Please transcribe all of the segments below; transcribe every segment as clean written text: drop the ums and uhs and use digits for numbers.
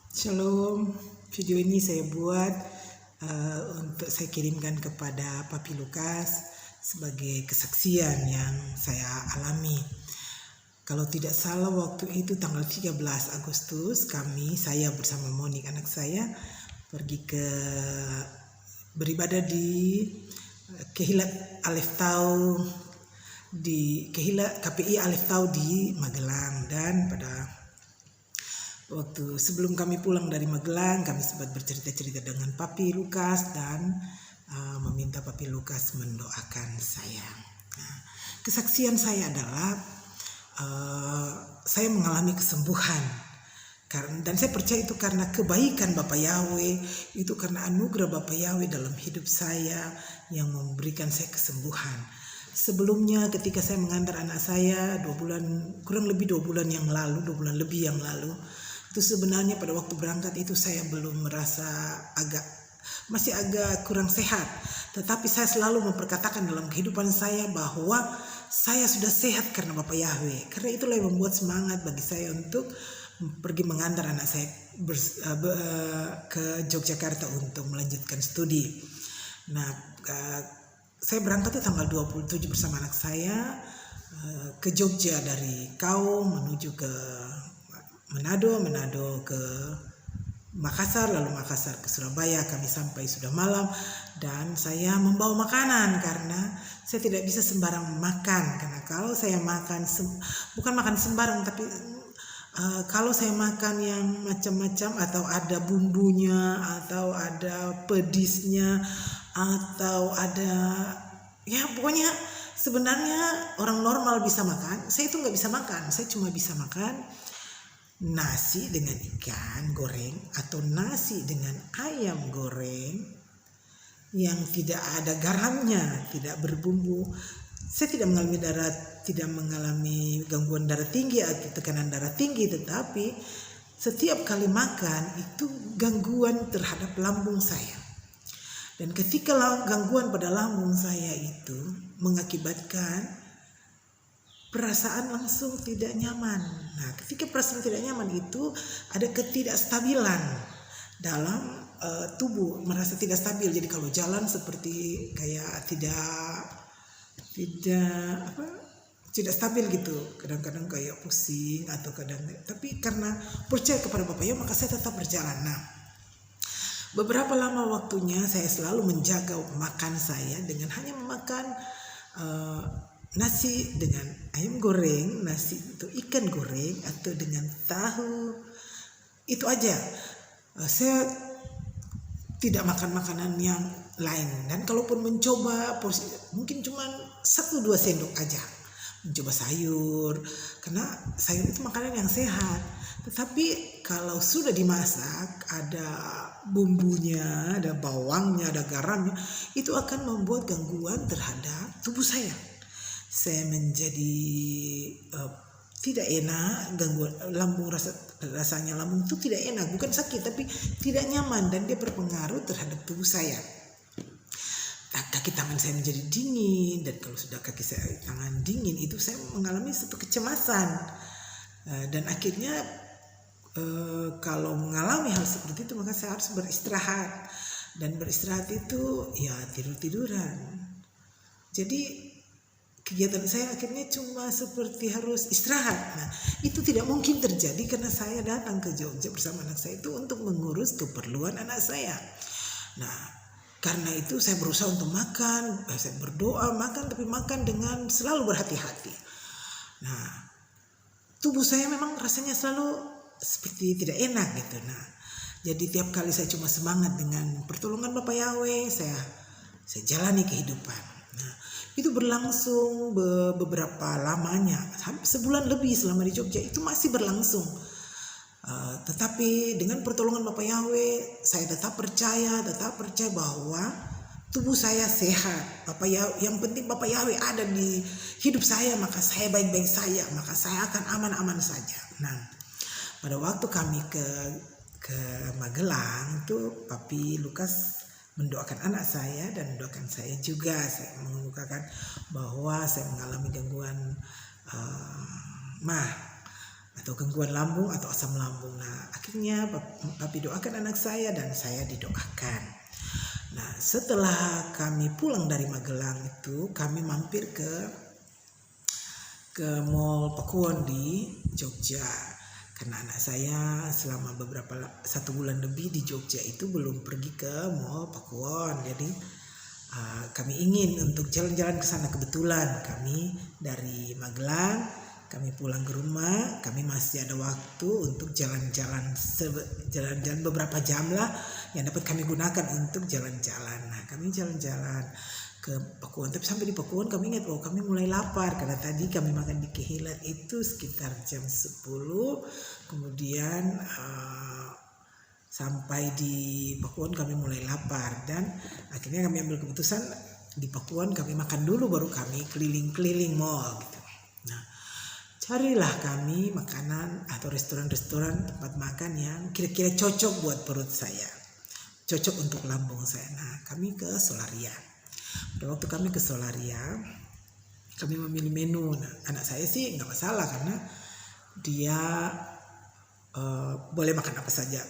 Shalom, video ini saya buat untuk saya kirimkan kepada Papi Lukas sebagai kesaksian yang saya alami. Kalau tidak salah waktu itu tanggal 13 Agustus saya bersama Monik anak saya pergi ke beribadah di Kehilat Alef Tau di Kehilat KPI Alef Tau di Magelang. Dan pada waktu sebelum kami pulang dari Magelang, kami sempat bercerita-cerita dengan Papi Lukas dan meminta Papi Lukas mendoakan saya. Nah, kesaksian saya adalah saya mengalami kesembuhan. Dan saya percaya itu karena kebaikan Bapak Yahweh, itu karena anugerah Bapak Yahweh dalam hidup saya yang memberikan saya kesembuhan. Sebelumnya ketika saya mengantar anak saya kurang lebih 2 bulan yang lalu, 2 bulan lebih yang lalu, itu sebenarnya pada waktu berangkat itu saya belum merasa masih agak kurang sehat. Tetapi saya selalu memperkatakan dalam kehidupan saya bahwa saya sudah sehat karena Bapak Yahweh. Karena itulah yang membuat semangat bagi saya untuk pergi mengantar anak saya ke Yogyakarta untuk melanjutkan studi. Nah, saya berangkat itu tanggal 27 bersama anak saya ke Jogja dari Kaum menuju ke Manado ke Makassar, lalu Makassar ke Surabaya. Kami sampai sudah malam dan saya membawa makanan karena saya tidak bisa sembarang makan. Karena kalau saya makan, bukan makan sembarang, tapi kalau saya makan yang macam-macam atau ada bumbunya atau ada pedisnya atau ada, ya pokoknya sebenarnya orang normal bisa makan, saya itu nggak bisa makan. Saya cuma bisa makan nasi dengan ikan goreng atau nasi dengan ayam goreng yang tidak ada garamnya, tidak berbumbu. Saya tidak mengalami gangguan darah tinggi atau tekanan darah tinggi, tetapi setiap kali makan itu gangguan terhadap lambung saya. Dan ketika gangguan pada lambung saya itu mengakibatkan perasaan langsung tidak nyaman. Nah, ketika perasaan tidak nyaman itu ada ketidakstabilan dalam tubuh, merasa tidak stabil. Jadi kalau jalan seperti kayak tidak stabil gitu. Kadang-kadang kayak pusing atau tapi karena percaya kepada Bapak ya, maka saya tetap berjalan. Nah, beberapa lama waktunya saya selalu menjaga makan saya dengan hanya memakan nasi dengan ayam goreng, nasi itu ikan goreng atau dengan tahu. Itu aja. Saya tidak makan makanan yang lain. Dan kalaupun mencoba mungkin cuma 1-2 sendok aja. Mencoba sayur, karena sayur itu makanan yang sehat. Tetapi kalau sudah dimasak, ada bumbunya, ada bawangnya, ada garamnya, itu akan membuat gangguan terhadap tubuh saya. Saya menjadi tidak enak, gangguan lambung, rasanya lambung itu tidak enak, bukan sakit tapi tidak nyaman, dan dia berpengaruh terhadap tubuh saya. Kaki tangan saya menjadi dingin, dan kalau sudah tangan dingin itu saya mengalami satu kecemasan, dan akhirnya kalau mengalami hal seperti itu maka saya harus beristirahat, dan beristirahat itu ya tiduran. Jadi kegiatan saya akhirnya cuma seperti harus istirahat. Nah, itu tidak mungkin terjadi karena saya datang ke Jogja bersama anak saya itu untuk mengurus keperluan anak saya. Nah, karena itu saya berusaha untuk makan, saya berdoa makan, tapi makan dengan selalu berhati-hati. Nah, tubuh saya memang rasanya selalu seperti tidak enak gitu. Nah, jadi tiap kali saya cuma semangat dengan pertolongan Bapak Yahweh, saya jalani kehidupan. Nah, itu berlangsung beberapa lamanya, sampai sebulan lebih selama di Jogja itu masih berlangsung. Tetapi dengan pertolongan Bapak Yahweh, saya tetap percaya bahwa tubuh saya sehat. Yang penting Bapak Yahweh ada di hidup saya, maka saya baik-baik saja, maka saya akan aman-aman saja. Nah, pada waktu kami ke Magelang itu Papi Lukas mendoakan anak saya dan mendoakan saya juga. Saya mengemukakan bahwa saya mengalami gangguan atau gangguan lambung atau asam lambung. Nah, akhirnya papi doakan anak saya dan saya didoakan. Nah, setelah kami pulang dari Magelang itu, kami mampir ke Mall Pakuwon di Jogja. Karena anak saya selama 1 bulan lebih di Jogja itu belum pergi ke Mall Pakuwon. Jadi kami ingin untuk jalan-jalan ke sana. Kebetulan kami dari Magelang, kami pulang ke rumah, kami masih ada waktu untuk jalan-jalan beberapa jam lah yang dapat kami gunakan untuk jalan-jalan. Nah, kami jalan-jalan ke Pakuwon, tapi sampai di Pakuwon kami ingat kami mulai lapar karena tadi kami makan di Kehilat itu sekitar jam 10, kemudian sampai di Pakuwon kami mulai lapar dan akhirnya kami ambil keputusan di Pakuwon kami makan dulu baru kami keliling-keliling mall gitu. Nah, carilah kami makanan atau restoran-restoran tempat makan yang kira-kira cocok buat perut saya, cocok untuk lambung saya. Nah, kami ke Solaria. Pada waktu kami ke Solaria, kami memilih menu. Nah, anak saya sih nggak masalah karena dia boleh makan apa saja.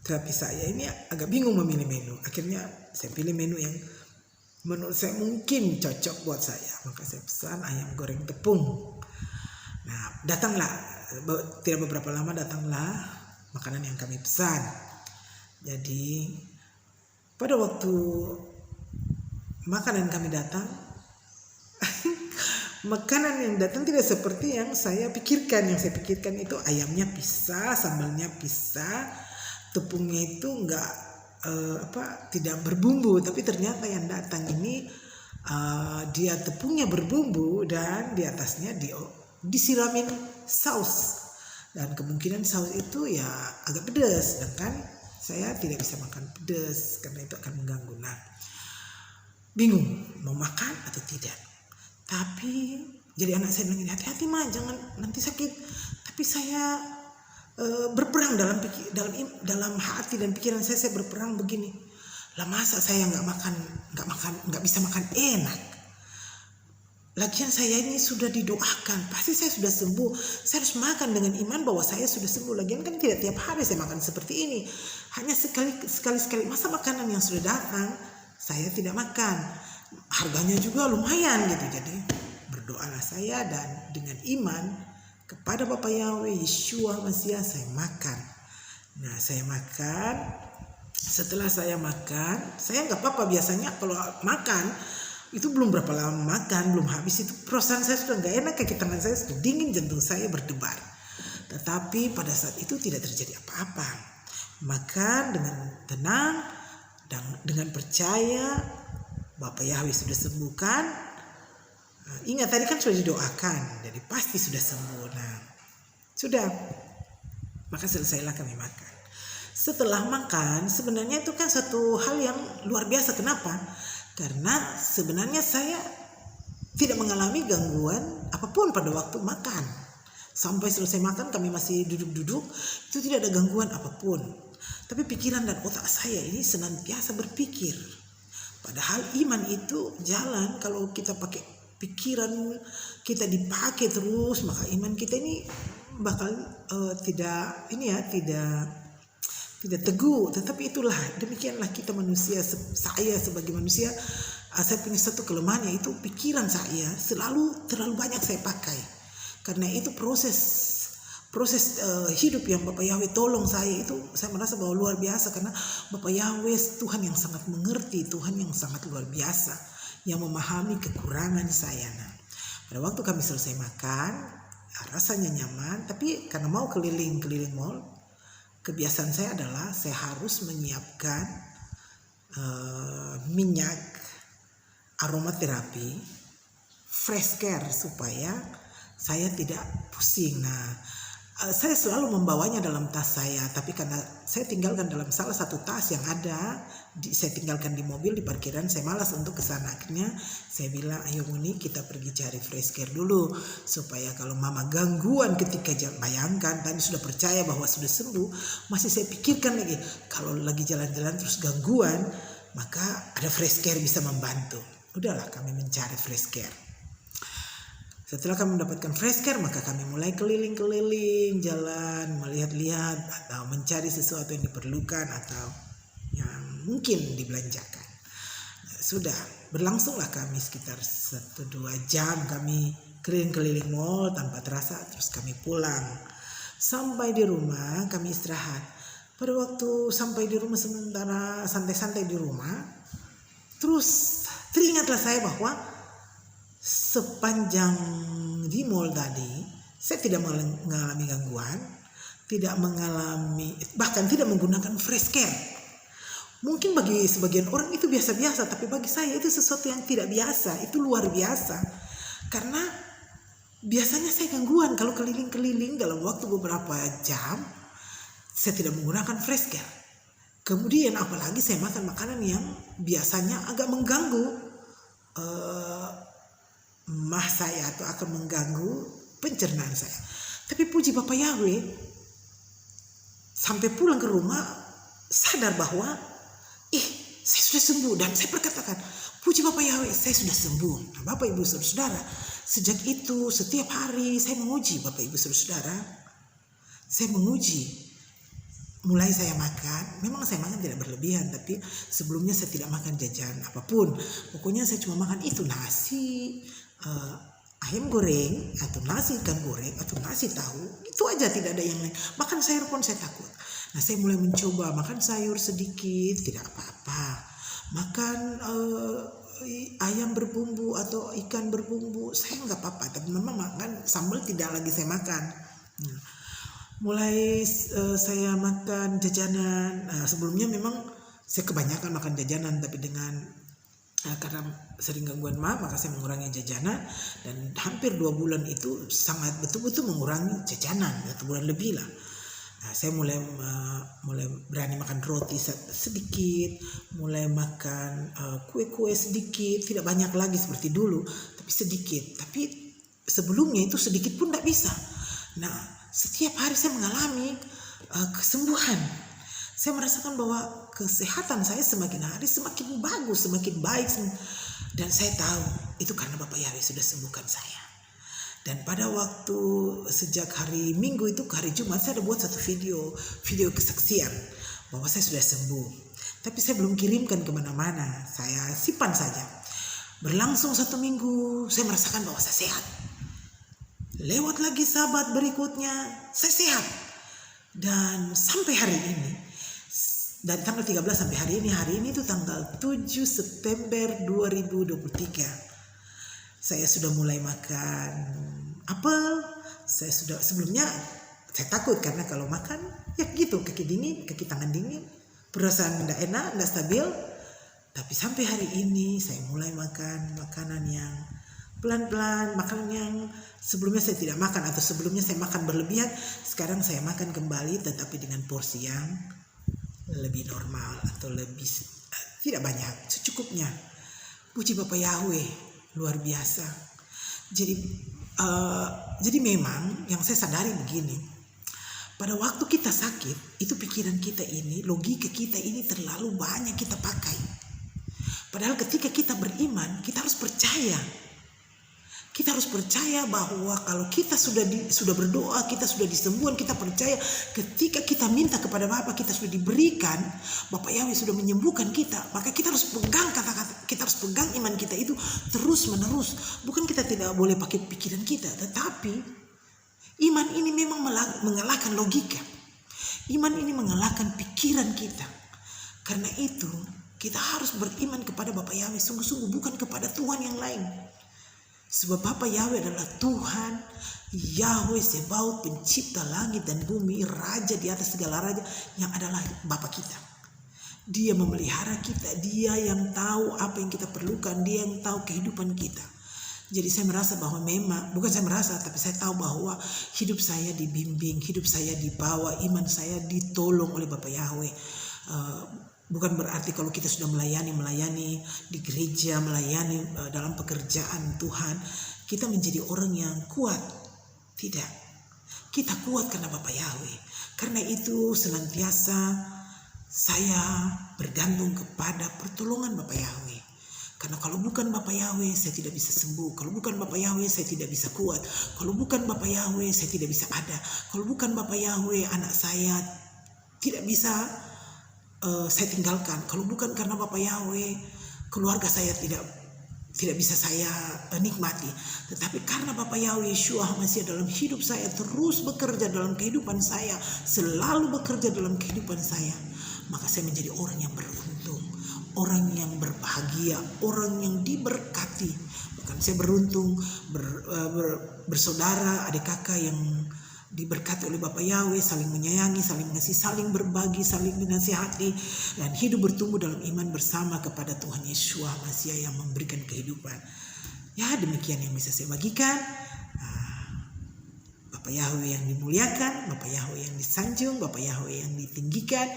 Tapi saya ini agak bingung memilih menu. Akhirnya saya pilih menu yang menurut saya mungkin cocok buat saya. Maka saya pesan ayam goreng tepung. Nah, datanglah, tidak beberapa lama datanglah makanan yang kami pesan. Jadi pada waktu makanan kami datang, makanan yang datang tidak seperti yang saya pikirkan. Yang saya pikirkan itu ayamnya pisah, sambalnya pisah, tepungnya itu tidak berbumbu. Tapi ternyata yang datang ini dia tepungnya berbumbu dan di atasnya disiramin saus. Dan kemungkinan saus itu ya agak pedas, sedangkan saya tidak bisa makan pedas karena itu akan mengganggu. Nah, bingung mau makan atau tidak. Tapi jadi anak saya bilang, hati-hati mah, jangan nanti sakit. Tapi saya berperang dalam hati dan pikiran saya berperang begini. Lah masa saya nggak bisa makan enak. Lagian saya ini sudah didoakan, pasti saya sudah sembuh. Saya harus makan dengan iman bahwa saya sudah sembuh. Lagian kan tidak tiap hari saya makan seperti ini. Hanya sekali. Masa makanan yang sudah datang saya tidak makan. Harganya juga lumayan gitu. Jadi berdoalah saya dan dengan iman kepada Bapa Yahweh Yeshua Mesias saya makan. Nah, saya makan. Setelah saya makan, saya nggak apa-apa. Biasanya kalau makan itu belum berapa lama makan, belum habis itu perasaan saya sudah nggak enak, kaki tangan saya sudah dingin, jantung saya berdebar. Tetapi pada saat itu tidak terjadi apa-apa. Makan dengan tenang dan dengan percaya Bapa Yahweh sudah sembuhkan. Ingat tadi kan sudah didoakan, jadi pasti sudah sembuh. Nah, sudah, maka selesailah kami makan. Setelah makan, sebenarnya itu kan satu hal yang luar biasa. Kenapa? Karena sebenarnya saya tidak mengalami gangguan apapun pada waktu makan. Sampai selesai makan kami masih duduk-duduk, itu tidak ada gangguan apapun. Tapi pikiran dan otak saya ini senantiasa berpikir. Padahal iman itu jalan kalau kita pakai pikiran kita dipakai terus, maka iman kita ini bakal tidak teguh. Tetapi itulah, demikianlah kita manusia. Saya sebagai manusia, saya punya satu kelemahan, yaitu pikiran saya terlalu banyak saya pakai. Karena itu proses hidup yang Bapak Yahweh tolong saya itu, saya merasa bahwa luar biasa. Karena Bapak Yahweh Tuhan yang sangat mengerti, Tuhan yang sangat luar biasa, yang memahami kekurangan saya. Nah, pada waktu kami selesai makan, rasanya nyaman. Tapi karena mau keliling mall, kebiasaan saya adalah saya harus menyiapkan minyak aromaterapi, fresh care, supaya saya tidak pusing. Nah, saya selalu membawanya dalam tas saya, tapi karena saya tinggalkan dalam salah satu tas yang ada, saya tinggalkan di mobil di parkiran, saya malas untuk ke sana. Akhirnya saya bilang, ayo Muni, kita pergi cari fresh care dulu, supaya kalau mama gangguan ketika bayangkan tadi sudah percaya bahwa sudah sembuh, masih saya pikirkan lagi kalau lagi jalan-jalan terus gangguan, maka ada fresh care bisa membantu. Udahlah, kami mencari fresh care. Setelah kami mendapatkan fresh care, maka kami mulai keliling-keliling jalan, melihat-lihat atau mencari sesuatu yang diperlukan atau yang mungkin dibelanjakan. Sudah berlangsunglah kami sekitar 1-2 jam kami keliling-keliling mall tanpa terasa, terus kami pulang. Sampai di rumah kami istirahat. Pada waktu sampai di rumah sementara santai-santai di rumah, terus teringatlah saya bahwa sepanjang di mall tadi saya tidak mengalami gangguan, bahkan tidak menggunakan fresh care. Mungkin bagi sebagian orang itu biasa-biasa, tapi bagi saya itu sesuatu yang tidak biasa, itu luar biasa. Karena biasanya saya gangguan kalau keliling-keliling dalam waktu beberapa jam, saya tidak menggunakan fresh care. Kemudian apalagi saya makan makanan yang biasanya agak mengganggu mah saya atau akan mengganggu pencernaan saya. Tapi puji Bapak Yahweh, sampai pulang ke rumah sadar bahwa saya sudah sembuh, dan saya berkatakan, puji Bapak Yahweh, saya sudah sembuh. Nah, Bapak Ibu Saudara, sejak itu setiap hari saya menguji Bapak Ibu Saudara. Saya menguji. Mulai saya makan, memang saya makan tidak berlebihan, tapi sebelumnya saya tidak makan jajan apapun. Pokoknya saya cuma makan itu nasi, ayam goreng, atau nasi ikan goreng, atau nasi tahu. Itu aja, tidak ada yang lain. Makan sayur pun saya takut. Nah, saya mulai mencoba makan sayur sedikit, tidak apa-apa. Makan ayam berbumbu atau ikan berbumbu, saya nggak apa-apa. Tapi memang makan sambal tidak lagi saya makan. Mulai saya makan jajanan. Sebelumnya memang saya kebanyakan makan jajanan, tapi karena sering gangguan maka saya mengurangi jajanan, dan hampir 2 bulan itu sangat betul-betul mengurangi jajanan, 1 bulan lebih lah. Nah, saya mulai berani makan roti sedikit, mulai makan kue-kue sedikit, tidak banyak lagi seperti dulu, tapi sedikit. Tapi sebelumnya itu sedikit pun tidak bisa. Nah, setiap hari saya mengalami kesembuhan. Saya merasakan bahwa kesehatan saya semakin hari semakin bagus, semakin baik. Dan saya tahu itu karena Bapak Yahweh sudah sembuhkan saya. Dan pada waktu sejak hari Minggu itu ke hari Jumat, saya ada buat satu video kesaksian bahwa saya sudah sembuh. Tapi saya belum kirimkan kemana-mana, saya simpan saja. Berlangsung 1 minggu, saya merasakan bahwa saya sehat. Lewat lagi sahabat berikutnya, saya sehat. Dan sampai hari ini, dari tanggal 13 sampai hari ini itu tanggal 7 September 2023. Saya sudah mulai makan apel. Sebelumnya saya takut karena kalau makan ya gitu, kaki dingin, kaki tangan dingin, perasaan tidak enak, tidak stabil. Tapi sampai hari ini saya mulai makan makanan yang pelan-pelan, makanan yang sebelumnya saya tidak makan, atau sebelumnya saya makan berlebihan, sekarang saya makan kembali tetapi dengan porsi yang lebih normal atau lebih tidak banyak, secukupnya. Puji Bapak Yahweh, luar biasa. Jadi memang yang saya sadari begini, pada waktu kita sakit, itu pikiran kita ini, logika kita ini terlalu banyak kita pakai. Padahal ketika kita beriman, kita harus percaya. Kita harus percaya bahwa kalau kita sudah berdoa, kita sudah disembuhkan, kita percaya ketika kita minta kepada Bapa, kita sudah diberikan, Bapak Yahweh sudah menyembuhkan kita. Maka kita harus pegang kata-kata, kita harus pegang iman kita itu terus menerus. Bukan kita tidak boleh pakai pikiran kita, tetapi iman ini memang mengalahkan logika. Iman ini mengalahkan pikiran kita. Karena itu kita harus beriman kepada Bapak Yahweh sungguh-sungguh, bukan kepada Tuhan yang lain. Sebab Bapak Yahweh adalah Tuhan, Yahweh Sebaot, pencipta langit dan bumi, raja di atas segala raja, yang adalah Bapa kita. Dia memelihara kita, dia yang tahu apa yang kita perlukan, dia yang tahu kehidupan kita. Jadi saya merasa bahwa tapi saya tahu bahwa hidup saya dibimbing, hidup saya dibawa, iman saya ditolong oleh Bapak Yahweh. Bukan berarti kalau kita sudah melayani di gereja, melayani dalam pekerjaan Tuhan, kita menjadi orang yang kuat. Tidak. Kita kuat karena Bapak Yahweh. Karena itu senantiasa saya bergantung kepada pertolongan Bapak Yahweh. Karena kalau bukan Bapak Yahweh saya tidak bisa sembuh. Kalau bukan Bapak Yahweh saya tidak bisa kuat. Kalau bukan Bapak Yahweh saya tidak bisa ada. Kalau bukan Bapak Yahweh anak saya tidak bisa saya tinggalkan. Kalau bukan karena Bapak Yahweh keluarga saya tidak bisa saya nikmati. Tetapi karena Bapak Yahweh Yeshua HaMashiach dalam hidup saya terus bekerja dalam kehidupan saya, selalu bekerja dalam kehidupan saya, maka saya menjadi orang yang beruntung, orang yang berbahagia, orang yang diberkati. Bahkan saya beruntung bersaudara, adik kakak yang diberkati oleh Bapak Yahweh, saling menyayangi, saling mengasihi, saling berbagi, saling menasihati, dan hidup bertumbuh dalam iman bersama kepada Tuhan Yeshua HaMashiach yang memberikan kehidupan. Ya, demikian yang bisa saya bagikan. Bapak Yahweh yang dimuliakan, Bapak Yahweh yang disanjung, Bapak Yahweh yang ditinggikan.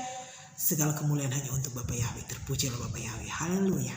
Segala kemuliaan hanya untuk Bapak Yahweh. Terpujilah Bapak Yahweh. Haleluya.